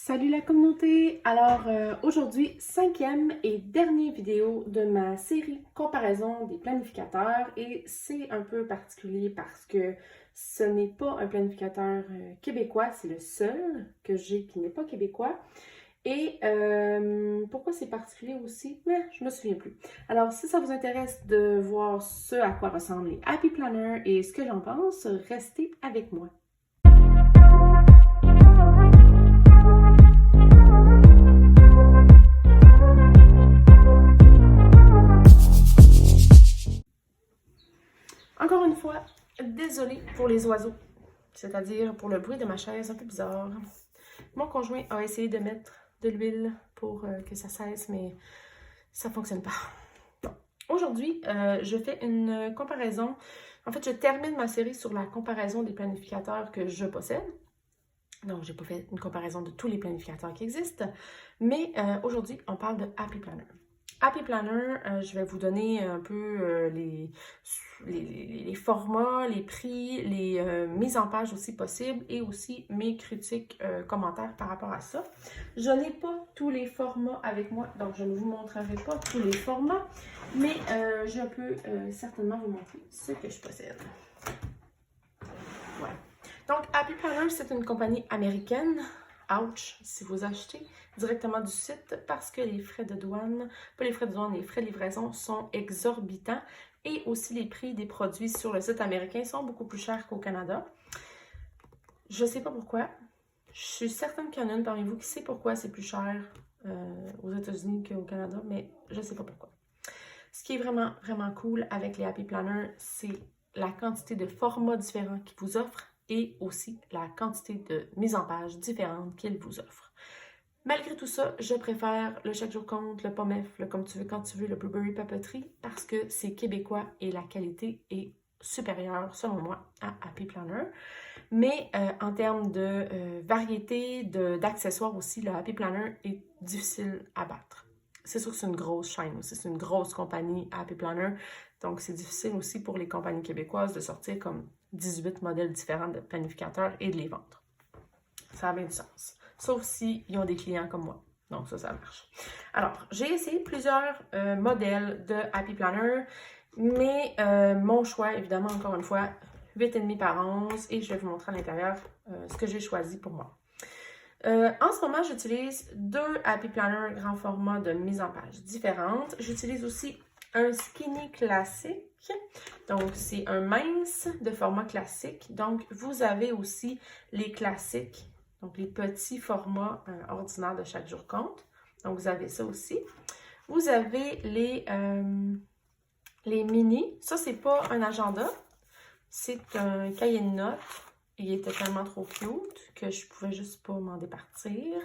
Salut la communauté! Alors aujourd'hui, cinquième et dernière vidéo de ma série comparaison des planificateurs et c'est un peu particulier parce que ce n'est pas un planificateur québécois, c'est le seul que j'ai qui n'est pas québécois. Et pourquoi c'est particulier aussi? Mais je me souviens plus. Alors si ça vous intéresse de voir ce à quoi ressemblent les Happy Planner et ce que j'en pense, restez avec moi. Encore une fois, désolée pour les oiseaux, c'est-à-dire pour le bruit de ma chaise un peu bizarre. Mon conjoint a essayé de mettre de l'huile pour que ça cesse, mais ça ne fonctionne pas. Bon. Aujourd'hui, je fais une comparaison. En fait, je termine ma série sur la comparaison des planificateurs que je possède. Donc, je n'ai pas fait une comparaison de tous les planificateurs qui existent, mais aujourd'hui, on parle de Happy Planner. Happy Planner, je vais vous donner un peu les formats, les prix, les mises en page aussi possibles et aussi mes critiques, commentaires par rapport à ça. Je n'ai pas tous les formats avec moi, donc je ne vous montrerai pas tous les formats, mais je peux certainement vous montrer ce que je possède. Voilà. Donc, Happy Planner, c'est une compagnie américaine. Ouch, si vous achetez directement du site parce que les frais de douane, pas les frais de douane, les frais de livraison sont exorbitants et aussi les prix des produits sur le site américain sont beaucoup plus chers qu'au Canada. Je ne sais pas pourquoi. Je suis certaine qu'il y en a une parmi vous qui sait pourquoi c'est plus cher aux États-Unis qu'au Canada, mais je ne sais pas pourquoi. Ce qui est vraiment, vraiment cool avec les Happy Planner, c'est la quantité de formats différents qu'ils vous offrent et aussi la quantité de mises en page différentes qu'ils vous offrent. Malgré tout ça, je préfère le Chaque jour compte, le POMEF, le Comme tu veux, quand tu veux, le Blueberry Papeterie parce que c'est québécois et la qualité est supérieure, selon moi, à Happy Planner. Mais en termes de variété, d'accessoires aussi, le Happy Planner est difficile à battre. C'est sûr que c'est une grosse chaîne aussi, c'est une grosse compagnie Happy Planner. Donc, c'est difficile aussi pour les compagnies québécoises de sortir comme 18 modèles différents de planificateurs et de les vendre. Ça a bien du sens. Sauf s'ils ont des clients comme moi. Donc, ça marche. Alors, j'ai essayé plusieurs modèles de Happy Planner, mais mon choix, évidemment, encore une fois, 8,5 par 11 et je vais vous montrer à l'intérieur ce que j'ai choisi pour moi. En ce moment, j'utilise deux Happy Planner grand format de mise en page différentes. J'utilise aussi un skinny classique. Donc, c'est un mince de format classique. Donc, vous avez aussi les classiques, donc les petits formats ordinaires de Chaque jour compte. Donc, vous avez ça aussi. Vous avez les mini. Ça, c'est pas un agenda. C'est un cahier de notes. Il était tellement trop cute que je pouvais juste pas m'en départir.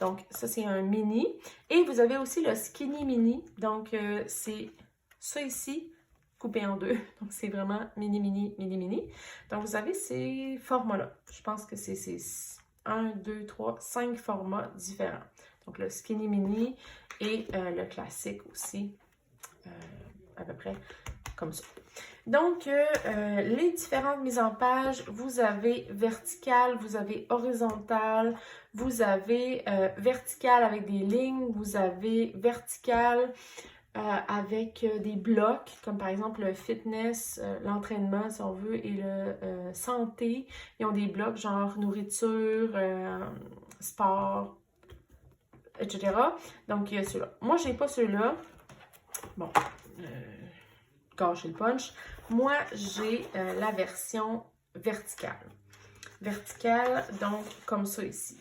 Donc, ça, c'est un mini. Et vous avez aussi le skinny mini. Donc, c'est ça ici, coupé en deux. Donc, c'est vraiment mini, mini, mini, mini. Donc, vous avez ces formats-là. Je pense que c'est 1, 2, 3, 5 formats différents. Donc, le skinny mini et le classique aussi, à peu près comme ça. Donc, les différentes mises en page, vous avez verticale, vous avez horizontale, vous avez verticale avec des lignes, vous avez verticale avec des blocs, comme par exemple le fitness, l'entraînement si on veut, et le santé. Ils ont des blocs genre nourriture, sport, etc. Donc, il y a ceux-là. Moi, je n'ai pas ceux-là. Bon, gâcher le punch. Moi, j'ai la version verticale. Verticale, donc comme ça ici.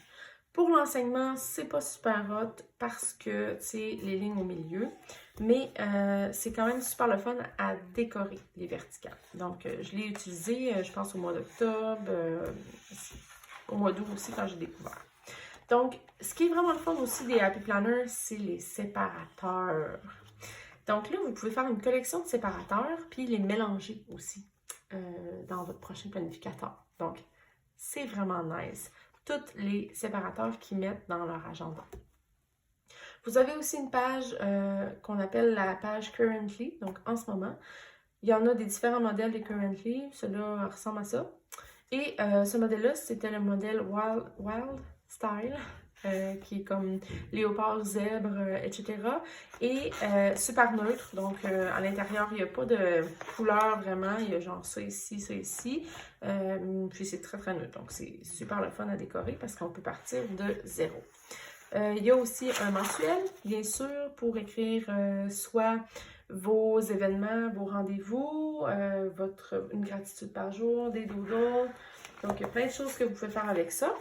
Pour l'enseignement, c'est pas super hot parce que c'est les lignes au milieu, mais c'est quand même super le fun à décorer les verticales. Donc, je l'ai utilisé, je pense, au mois d'octobre, au mois d'août aussi quand j'ai découvert. Donc, ce qui est vraiment le fun aussi des Happy Planner, c'est les séparateurs. Donc là, vous pouvez faire une collection de séparateurs puis les mélanger aussi dans votre prochain planificateur. Donc, c'est vraiment nice. Tous les séparateurs qu'ils mettent dans leur agenda. Vous avez aussi une page qu'on appelle la page Currently, donc en ce moment. Il y en a des différents modèles de Currently. Celui-là ressemble à ça. Et ce modèle-là, c'était le modèle Wild Style, qui est comme léopard, zèbre, etc. Et super neutre, donc à l'intérieur, il n'y a pas de couleur vraiment, il y a genre ça ici, puis c'est très très neutre, donc c'est super le fun à décorer parce qu'on peut partir de zéro. Il y a aussi un mensuel, bien sûr, pour écrire soit vos événements, vos rendez-vous, une gratitude par jour, des doodles. Donc, il y a plein de choses que vous pouvez faire avec ça.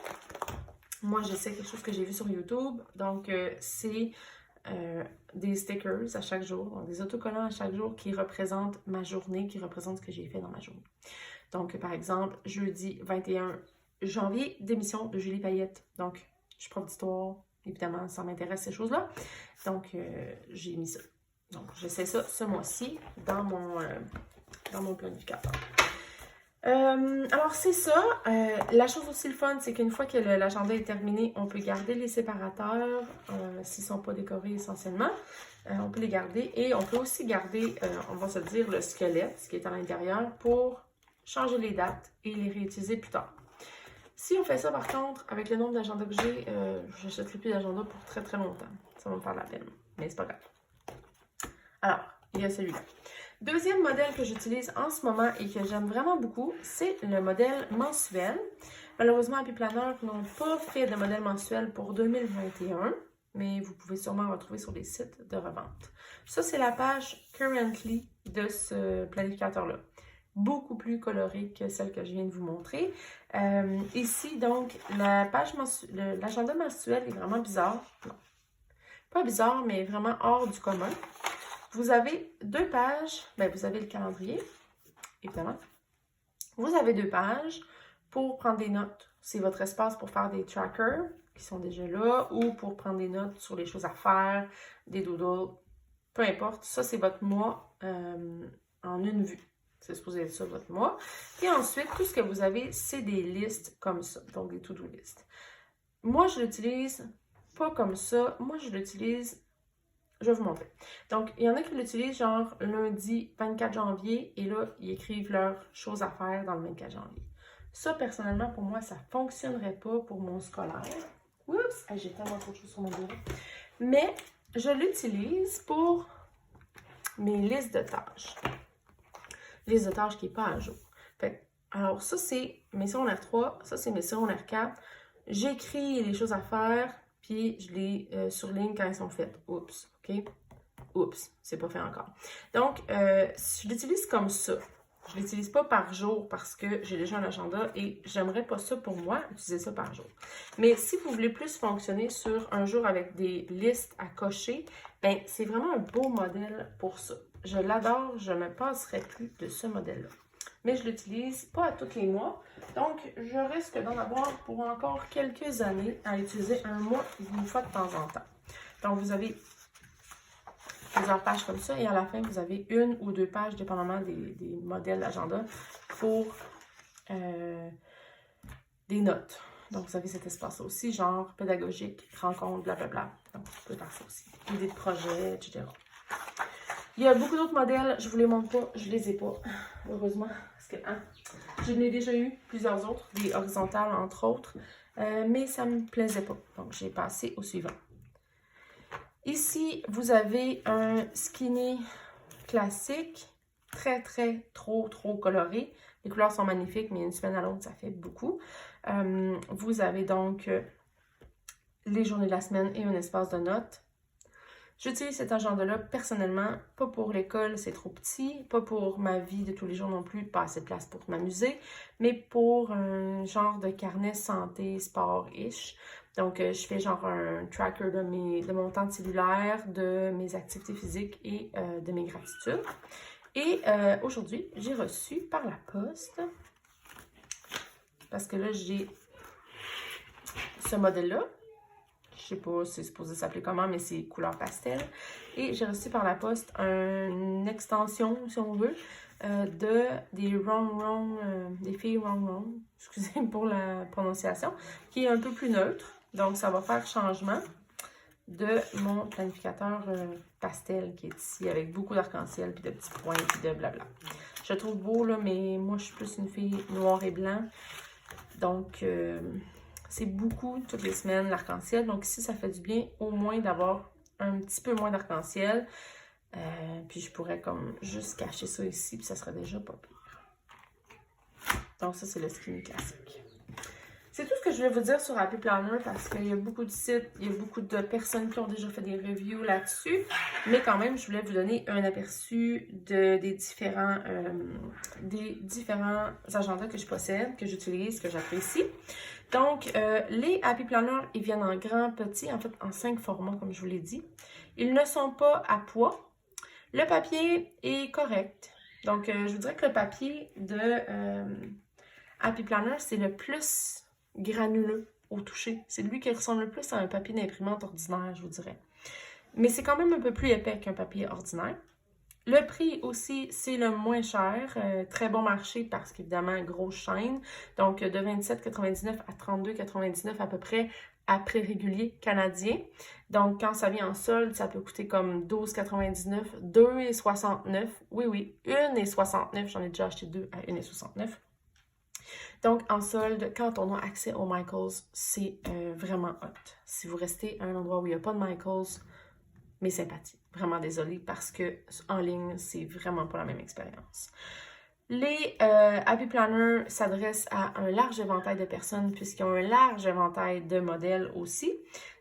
Moi, j'essaie quelque chose que j'ai vu sur YouTube. Donc, c'est des stickers à chaque jour, donc des autocollants à chaque jour qui représentent ma journée, qui représentent ce que j'ai fait dans ma journée. Donc, par exemple, jeudi 21 janvier, démission de Julie Payette. Donc, je suis prof d'histoire. Évidemment, ça m'intéresse ces choses-là. Donc, j'ai mis ça. Donc, j'essaie ça ce mois-ci dans mon planificateur. Alors, c'est ça. La chose aussi le fun, c'est qu'une fois que l'agenda est terminé, on peut garder les séparateurs s'ils ne sont pas décorés essentiellement. On peut les garder et on peut aussi garder, on va se dire, le squelette, ce qui est à l'intérieur, pour changer les dates et les réutiliser plus tard. Si on fait ça, par contre, avec le nombre d'agendas que j'ai, je n'achèterai plus d'agenda pour très très longtemps. Ça va me faire la peine, mais c'est pas grave. Alors, il y a celui-là. Deuxième modèle que j'utilise en ce moment et que j'aime vraiment beaucoup, c'est le modèle mensuel. Malheureusement, Happy Planner n'ont pas fait de modèle mensuel pour 2021, mais vous pouvez sûrement en retrouver sur les sites de revente. Ça, c'est la page Currently de ce planificateur-là. Beaucoup plus colorée que celle que je viens de vous montrer. Ici, donc, l'agenda mensuel est vraiment bizarre. Non, pas bizarre, mais vraiment hors du commun. Vous avez deux pages. Bien, vous avez le calendrier, évidemment. Vous avez deux pages pour prendre des notes. C'est votre espace pour faire des trackers qui sont déjà là ou pour prendre des notes sur les choses à faire, des doodles, peu importe. Ça, c'est votre mois en une vue. C'est supposé être ça, votre mois. Et ensuite, tout ce que vous avez, c'est des listes comme ça. Donc, des to-do listes. Moi, je l'utilise pas comme ça. Moi, je l'utilise... Je vais vous montrer. Donc, il y en a qui l'utilisent genre lundi 24 janvier et là, ils écrivent leurs choses à faire dans le 24 janvier. Ça, personnellement, pour moi, ça ne fonctionnerait pas pour mon scolaire. Oups! J'ai tellement trop de choses sur mon bureau. Mais, je l'utilise pour mes listes de tâches. Liste de tâches qui n'est pas à jour. Fait, alors, ça, c'est mes secondaires 3. Ça, c'est mes secondaires 4. J'écris les choses à faire, puis je les surligne quand elles sont faites. Oups, OK? Oups, c'est pas fait encore. Donc, je l'utilise comme ça. Je ne l'utilise pas par jour parce que j'ai déjà un agenda et j'aimerais pas ça pour moi, utiliser ça par jour. Mais si vous voulez plus fonctionner sur un jour avec des listes à cocher, ben c'est vraiment un beau modèle pour ça. Je l'adore, je ne me passerai plus de ce modèle-là. Mais je l'utilise pas à tous les mois. Donc, je risque d'en avoir pour encore quelques années à utiliser un mois une fois de temps en temps. Donc, vous avez plusieurs pages comme ça et à la fin, vous avez une ou deux pages, dépendamment des modèles d'agenda, pour des notes. Donc, vous avez cet espace aussi, genre pédagogique, rencontre, blablabla. Donc, vous pouvez faire ça aussi. Idées de projet, etc. Il y a beaucoup d'autres modèles, je ne vous les montre pas, je ne les ai pas, heureusement, parce que je n'ai déjà eu plusieurs autres, des horizontales entre autres, mais ça ne me plaisait pas, donc j'ai passé au suivant. Ici, vous avez un skinny classique, trop coloré. Les couleurs sont magnifiques, mais une semaine à l'autre, ça fait beaucoup. Vous avez donc les journées de la semaine et un espace de notes. J'utilise cet agenda-là personnellement, pas pour l'école, c'est trop petit, pas pour ma vie de tous les jours non plus, pas assez de place pour m'amuser, mais pour un genre de carnet santé, sport-ish. Donc, je fais genre un tracker de mon temps de cellulaire, de mes activités physiques et de mes gratitudes. Et aujourd'hui, j'ai reçu par la poste, parce que là, j'ai ce modèle-là. Je sais pas si c'est supposé s'appeler comment, mais c'est couleur pastel. Et j'ai reçu par la poste une extension, si on veut, des filles Wrong, excusez pour la prononciation, qui est un peu plus neutre. Donc, ça va faire changement de mon planificateur pastel qui est ici, avec beaucoup d'arc-en-ciel, puis de petits points, puis de blabla. Je le trouve beau, là, mais moi, je suis plus une fille noir et blanc. Donc, c'est beaucoup toutes les semaines l'arc-en-ciel. Donc ici, ça fait du bien au moins d'avoir un petit peu moins d'arc-en-ciel. Puis je pourrais comme juste cacher ça ici, puis ça serait déjà pas pire. Donc ça, c'est le skinny classique. C'est tout ce que je voulais vous dire sur Happy Planner parce qu'il y a beaucoup de sites, il y a beaucoup de personnes qui ont déjà fait des reviews là-dessus. Mais quand même, je voulais vous donner un aperçu des différents agendas que je possède, que j'utilise, que j'apprécie. Donc, les Happy Planner, ils viennent en grand, petit, en fait en 5 formats, comme je vous l'ai dit. Ils ne sont pas à poids. Le papier est correct. Donc, je vous dirais que le papier de Happy Planner, c'est le plus granuleux au toucher. C'est lui qui ressemble le plus à un papier d'imprimante ordinaire, je vous dirais. Mais c'est quand même un peu plus épais qu'un papier ordinaire. Le prix aussi, c'est le moins cher. Très bon marché parce qu'évidemment, grosse chaîne. Donc, de 27,99 à 32,99 à peu près à prix régulier canadien. Donc, quand ça vient en solde, ça peut coûter comme 12,99, 2,69. Oui, 1,69. J'en ai déjà acheté 2 à 1,69. Donc, en solde, quand on a accès au Michaels, c'est vraiment hot. Si vous restez à un endroit où il n'y a pas de Michaels, mes sympathies. Vraiment désolée parce que en ligne, c'est vraiment pas la même expérience. Les Happy Planner s'adressent à un large éventail de personnes puisqu'ils ont un large éventail de modèles aussi.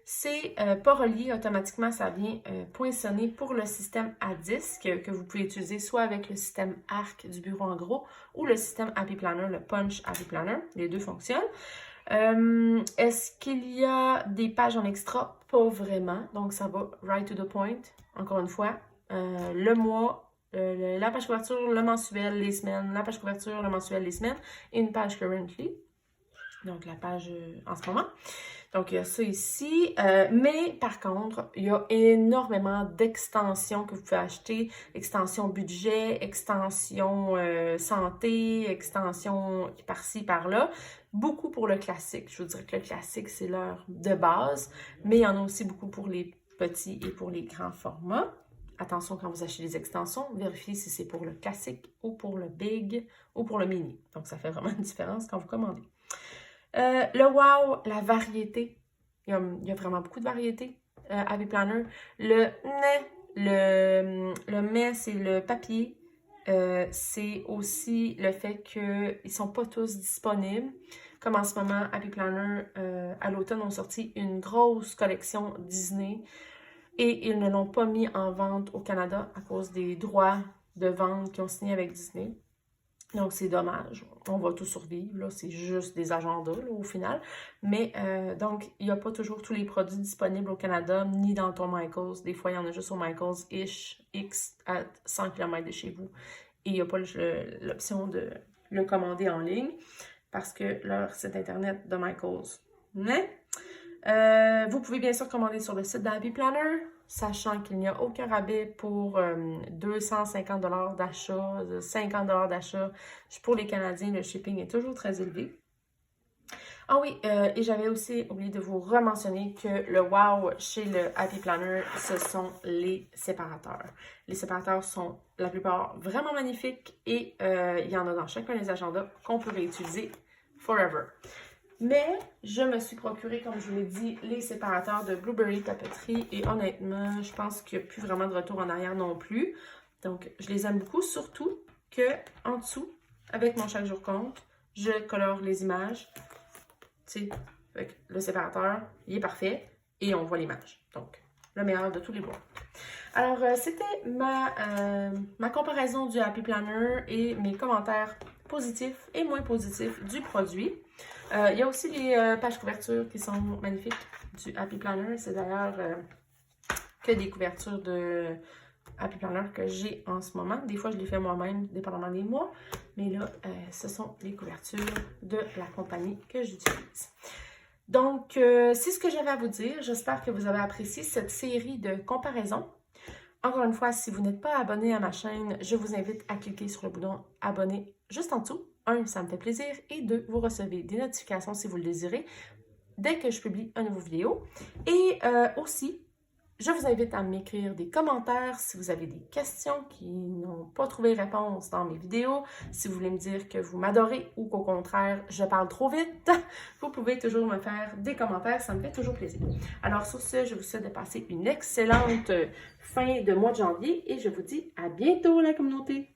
C'est pas relié automatiquement, ça vient poinçonner pour le système à disque que vous pouvez utiliser soit avec le système ARC du bureau en gros ou le système Happy Planner, le Punch Happy Planner. Les deux fonctionnent. Est-ce qu'il y a des pages en extra? Pas vraiment. Donc, ça va right to the point. Encore une fois, le mois, la page couverture, le mensuel, les semaines, la page couverture, le mensuel, les semaines, et une page currently. Donc, la page en ce moment. Donc, il y a ça ici. Mais par contre, il y a énormément d'extensions que vous pouvez acheter. Extension budget, extension santé, extension par-ci, par-là. Beaucoup pour le classique. Je vous dirais que le classique, c'est l'heure de base. Mais il y en a aussi beaucoup pour les petits et pour les grands formats. Attention quand vous achetez des extensions, vérifiez si c'est pour le classique ou pour le big ou pour le mini. Donc, ça fait vraiment une différence quand vous commandez. Le wow, la variété. Il y a vraiment beaucoup de variétés. Happy Planner. Le mais, c'est le papier. C'est aussi le fait qu'ils ne sont pas tous disponibles. Comme en ce moment, Happy Planner, à l'automne, ont sorti une grosse collection Disney. Et ils ne l'ont pas mis en vente au Canada à cause des droits de vente qu'ils ont signés avec Disney. Donc, c'est dommage. On va tout survivre, là. C'est juste des agendas, là, au final. Mais, donc, il n'y a pas toujours tous les produits disponibles au Canada, ni dans ton Michaels. Des fois, il y en a juste au Michaels-ish, X, à 100 km de chez vous. Et il n'y a pas l'option de le commander en ligne, parce que leur site internet de Michaels, vous pouvez bien sûr commander sur le site d'Happy Planner, sachant qu'il n'y a aucun rabais pour 250 $ d'achat, 50 $ d'achat. Pour les Canadiens, le shipping est toujours très élevé. Ah oui, et j'avais aussi oublié de vous rementionner que le wow chez le Happy Planner, ce sont les séparateurs. Les séparateurs sont la plupart vraiment magnifiques et il y en a dans chacun des agendas qu'on peut réutiliser forever. Mais je me suis procuré, comme je vous l'ai dit, les séparateurs de Blueberry Papeterie et honnêtement, je pense qu'il n'y a plus vraiment de retour en arrière non plus. Donc, je les aime beaucoup, surtout que en dessous, avec mon chaque jour compte, je colore les images. Tu sais, le séparateur, il est parfait et on voit l'image. Donc, le meilleur de tous les boîtes. Alors, c'était ma comparaison du Happy Planner et mes commentaires positifs et moins positifs du produit. Il y a aussi les pages couvertures qui sont magnifiques du Happy Planner. C'est d'ailleurs que des couvertures de Happy Planner que j'ai en ce moment. Des fois, je les fais moi-même, dépendamment des mois. Mais là, ce sont les couvertures de la compagnie que j'utilise. Donc, c'est ce que j'avais à vous dire. J'espère que vous avez apprécié cette série de comparaisons. Encore une fois, si vous n'êtes pas abonné à ma chaîne, je vous invite à cliquer sur le bouton « Abonner » juste en dessous. 1, ça me fait plaisir. Et 2, vous recevez des notifications si vous le désirez dès que je publie une nouvelle vidéo. Et aussi, Je vous invite à m'écrire des commentaires si vous avez des questions qui n'ont pas trouvé réponse dans mes vidéos. Si vous voulez me dire que vous m'adorez ou qu'au contraire, je parle trop vite, vous pouvez toujours me faire des commentaires, ça me fait toujours plaisir. Alors sur ce, je vous souhaite de passer une excellente fin de mois de janvier et je vous dis à bientôt la communauté!